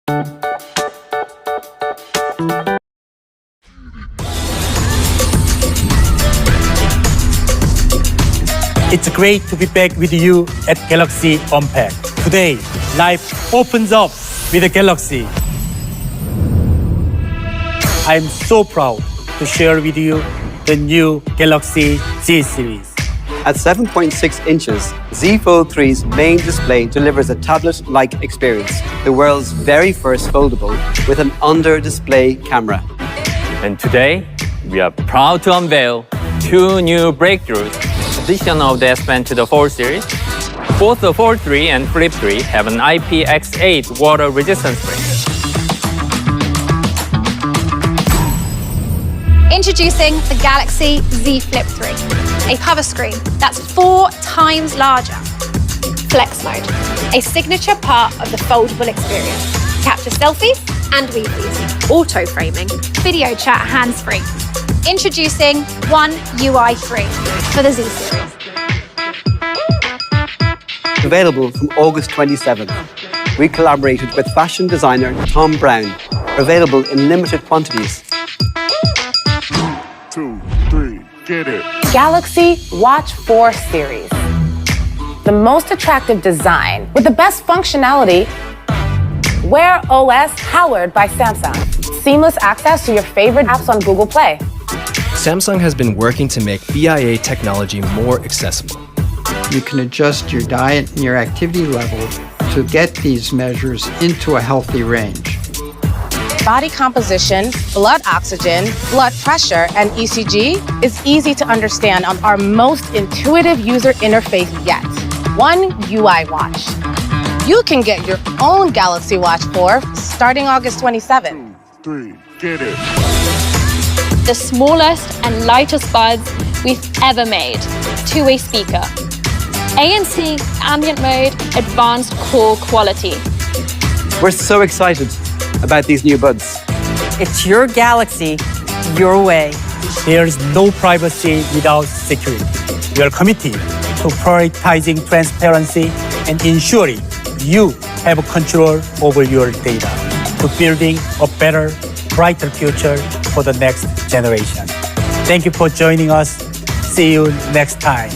It's great to be back with you at Galaxy Unpacked. Today, life opens up with the Galaxy. I'm so proud to share with you the new Galaxy Z series. At 7.6 inches, Z Fold3's main display delivers a tablet-like experience, the world's very first foldable with an under-display camera. And today, we are proud to unveil two new breakthroughs. Addition of the S Pen to the Fold series. Both the Fold3 and Flip3 have an IPX8 water resistance frame. Introducing the Galaxy Z Flip3, a cover screen that's 4 times larger. Flex mode, a signature part of the foldable experience. Capture selfies and weebies. Auto framing, video chat hands-free. Introducing One UI 3 for the Z series. Available from August 27th. We collaborated with fashion designer Tom Brown. Available in limited quantities. 2, 3, get it. Galaxy Watch 4 series. The most attractive design with the best functionality. Wear OS powered by Samsung. Seamless access to your favorite apps on Google Play. Samsung has been working to make BIA technology more accessible. You can adjust your diet and your activity level to get these measures into a healthy range. Body composition, blood oxygen, blood pressure, and ECG is easy to understand on our most intuitive user interface yet, One UI Watch. You can get your own Galaxy Watch 4 starting August 27th. 2, 3, get it. The smallest and lightest buds we've ever made. Two-way speaker. ANC, ambient mode, advanced core quality. We're so excited about these new buds. It's your Galaxy, your way. There's no privacy without security. We are committed to prioritizing transparency and ensuring you have control over your data, to building a better, brighter future for the next generation. Thank you for joining us. See you next time.